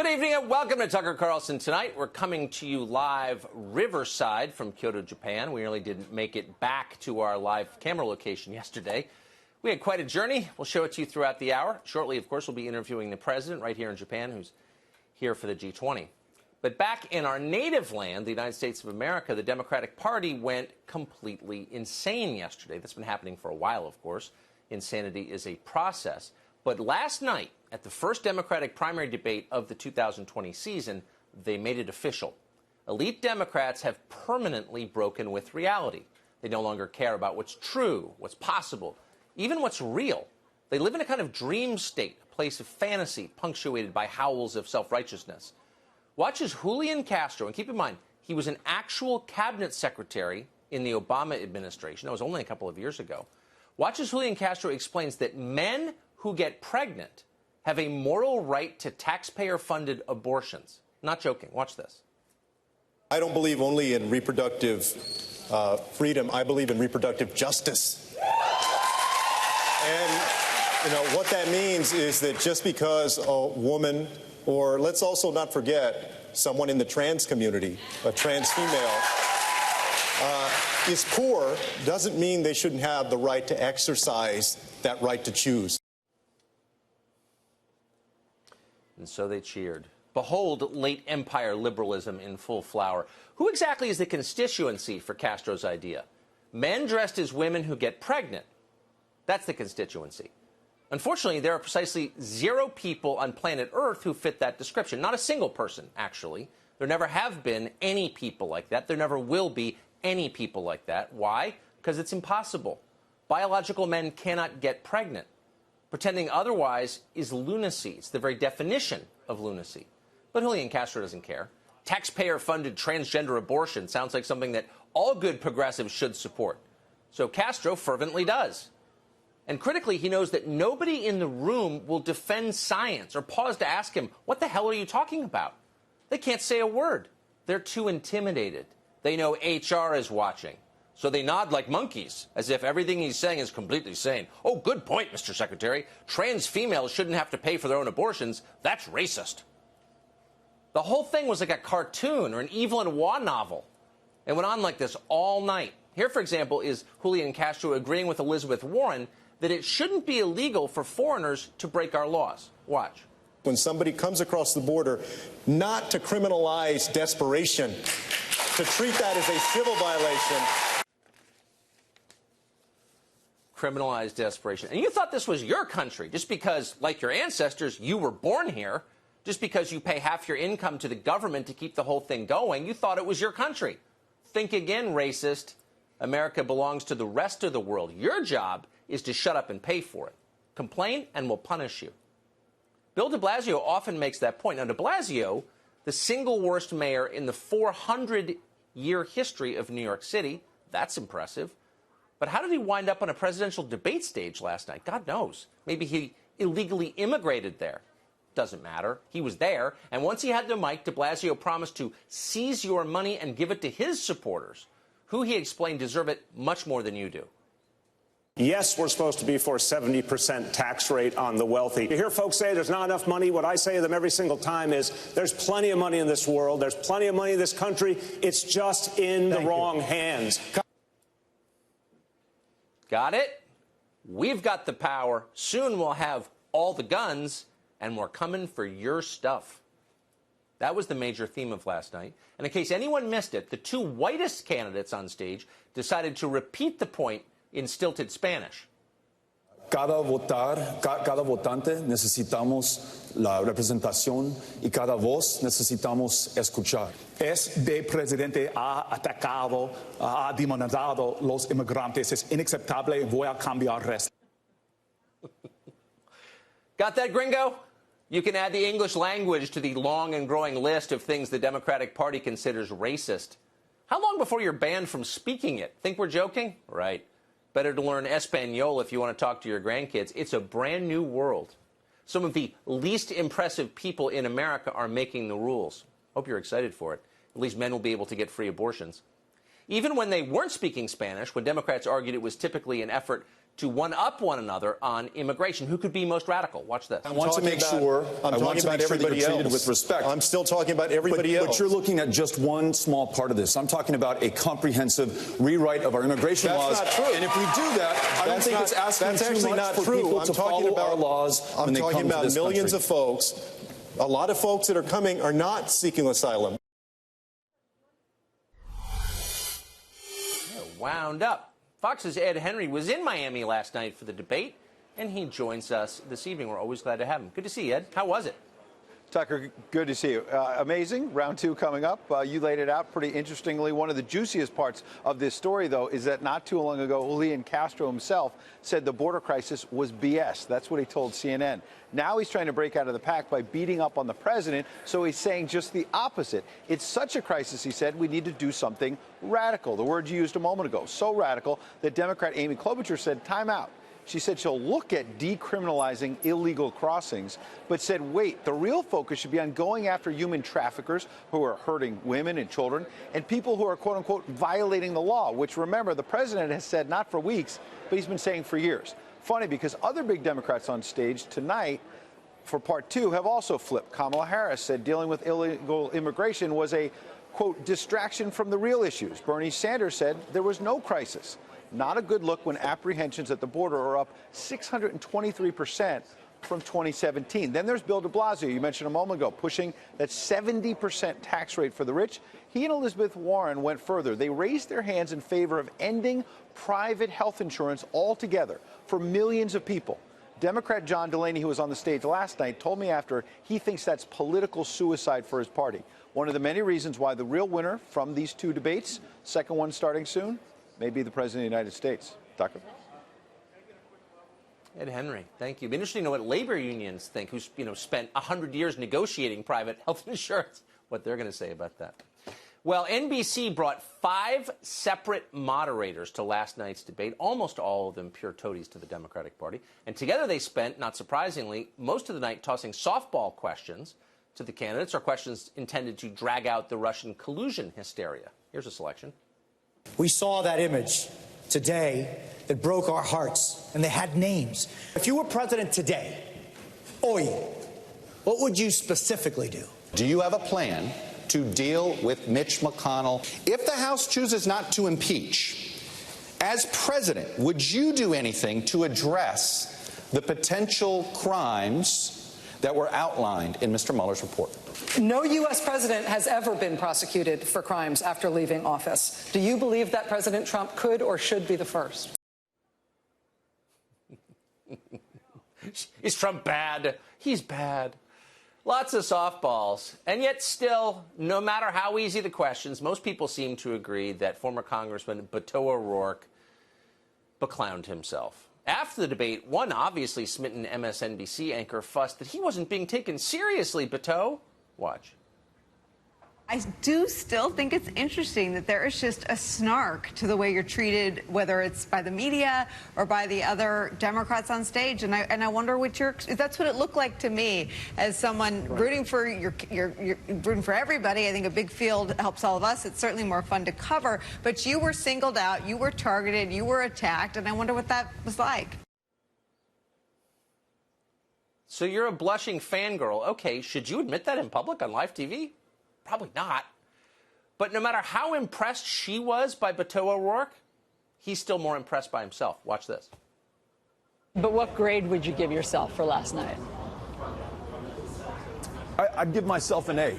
Good evening and welcome to Tucker Carlson Tonight. We're coming to you live Riverside from Kyoto, Japan. We really didn't make it back to our live camera location yesterday. We had quite a journey. We'll show it to you throughout the hour. Shortly, of course, we'll be interviewing the president right here in Japan, who's here for the G20. But back in our native land, the United States of America, the Democratic Party went completely insane yesterday. That's been happening for a while, of course. Insanity is a process. But last night, at the first Democratic primary debate of the 2020 season, they made it official. Elite Democrats have permanently broken with reality. They no longer care about what's true, what's possible, even what's real. They live in a kind of dream state, a place of fantasy punctuated by howls of self-righteousness. Watch as Julian Castro, and keep in mind, he was an actual cabinet secretary in the Obama administration. That was only a couple of years ago. Watch as Julian Castro explains that men who get pregnant have a moral right to taxpayer-funded abortions. Not joking. Watch this. I don't believe only in reproductive freedom. I believe in reproductive justice. And, what that means is that just because a woman, or let's also not forget someone in the trans community, a trans female, is poor, doesn't mean they shouldn't have the right to exercise that right to choose. And so they cheered. Behold late empire liberalism in full flower. Who exactly is the constituency for Castro's idea? Men dressed as women who get pregnant. That's the constituency. Unfortunately, there are precisely 0 people on planet Earth who fit that description. Not a single person, actually. There never have been any people like that. There never will be any people like that. Why? Because it's impossible. Biological men cannot get pregnant. Pretending otherwise is lunacy. It's the very definition of lunacy. But Julian Castro doesn't care. Taxpayer-funded transgender abortion sounds like something that all good progressives should support. So Castro fervently does. And critically, he knows that nobody in the room will defend science or pause to ask him, what the hell are you talking about? They can't say a word. They're too intimidated. They know HR is watching. So they nod like monkeys, as if everything he's saying is completely sane. Oh, good point, Mr. Secretary. Trans females shouldn't have to pay for their own abortions. That's racist. The whole thing was like a cartoon or an Evelyn Waugh novel. It went on like this all night. Here, for example, is Julian Castro agreeing with Elizabeth Warren that it shouldn't be illegal for foreigners to break our laws. Watch. When somebody comes across the border, not to criminalize desperation, to treat that as a civil violation. Criminalize desperation. And you thought this was your country just because, like your ancestors, you were born here, just because you pay half your income to the government to keep the whole thing going, you thought it was your country. Think again, racist. America belongs to the rest of the world. Your job is to shut up and pay for it. Complain and we'll punish you. Bill de Blasio often makes that point. Now, de Blasio, the single worst mayor in the 400-year history of New York City, that's impressive. But how did he wind up on a presidential debate stage last night? God knows. Maybe he illegally immigrated there. Doesn't matter. He was there. And once he had the mic, de Blasio promised to seize your money and give it to his supporters, who he explained deserve it much more than you do. Yes, we're supposed to be for a 70% tax rate on the wealthy. You hear folks say there's not enough money. What I say to them every single time is there's plenty of money in this world. There's plenty of money in this country. It's just in the wrong hands. Got it? We've got the power. Soon we'll have all the guns, and we're coming for your stuff. That was the major theme of last night. And in case anyone missed it, the 2 whitest candidates on stage decided to repeat the point in stilted Spanish. Cada votante necesitamos la representación y cada voz necesitamos escuchar. Este presidente ha atacado, ha demonizado los inmigrantes. Es inaceptable. Voy a cambiar esto. Got that, gringo? You can add the English language to the long and growing list of things the Democratic Party considers racist. How long before you're banned from speaking it? Think we're joking? Right. Better to learn Espanol if you want to talk to your grandkids. It's a brand new world. Some of the least impressive people in America are making the rules. Hope you're excited for it. At least men will be able to get free abortions. Even when they weren't speaking Spanish, when Democrats argued it was typically an effort to one-up one another on immigration. Who could be most radical? Watch this. I'm talking about everybody that you're treated else. with respect. I'm still talking about everybody else. But you're looking at just one small part of this. I'm talking about a comprehensive rewrite of our immigration laws. That's not true. And if we do that, I don't think it's asking too much for people to follow our laws when they come to this country. I'm talking about millions of folks. A lot of folks that are coming are not seeking asylum. Wound up. Fox's Ed Henry was in Miami last night for the debate, and he joins us this evening. We're always glad to have him. Good to see you, Ed. How was it? Tucker, good to see you. Amazing. Round two coming up. You laid it out pretty interestingly. One of the juiciest parts of this story, though, is that not too long ago, Julian Castro himself said the border crisis was BS. That's what he told CNN. Now he's trying to break out of the pack by beating up on the president, so he's saying just the opposite. It's such a crisis, he said, we need to do something radical. The word you used a moment ago, so radical that Democrat Amy Klobuchar said, time out. She said she'll look at decriminalizing illegal crossings, but said, wait, the real focus should be on going after human traffickers who are hurting women and children and people who are, quote unquote, violating the law, which, remember, the president has said not for weeks, but he's been saying for years. Funny, because other big Democrats on stage tonight for part two have also flipped. Kamala Harris said dealing with illegal immigration was a, quote, distraction from the real issues. Bernie Sanders said there was no crisis. Not a good look when apprehensions at the border are up 623% from 2017. Then there's Bill de Blasio, you mentioned a moment ago, pushing that 70% tax rate for the rich. He and Elizabeth Warren went further. They raised their hands in favor of ending private health insurance altogether for millions of people. Democrat John Delaney, who was on the stage last night, told me after he thinks that's political suicide for his party. One of the many reasons why the real winner from these two debates, second one starting soon, may be the President of the United States. Tucker? Ed Henry, thank you. It'd be interesting to know what labor unions think, who's spent 100 years negotiating private health insurance, what they're going to say about that. Well, NBC brought 5 separate moderators to last night's debate, almost all of them pure toadies to the Democratic Party. And together they spent, not surprisingly, most of the night tossing softball questions to the candidates, or questions intended to drag out the Russian collusion hysteria. Here's a selection. We saw that image today that broke our hearts, and they had names. If you were president today, what would you specifically do? Do you have a plan to deal with Mitch McConnell? If the House chooses not to impeach, as president, would you do anything to address the potential crimes that were outlined in Mr. Mueller's report? No U.S. president has ever been prosecuted for crimes after leaving office. Do you believe that President Trump could or should be the first? Is Trump bad? He's bad. Lots of softballs. And yet still, no matter how easy the questions, most people seem to agree that former Congressman Beto O'Rourke beclowned himself. After the debate, one obviously smitten MSNBC anchor fussed that he wasn't being taken seriously, Beto. Watch. I do still think it's interesting that there is just a snark to the way you're treated, whether it's by the media or by the other Democrats on stage. And I wonder what that's what it looked like to me as someone rooting for you're rooting for everybody. I think a big field helps all of us. It's certainly more fun to cover. But you were singled out, you were targeted, you were attacked, and I wonder what that was like. So you're a blushing fangirl. Okay, should you admit that in public on live TV? Probably not. But no matter how impressed she was by Beto O'Rourke, he's still more impressed by himself. Watch this. But what grade would you give yourself for last night? I'd give myself an A.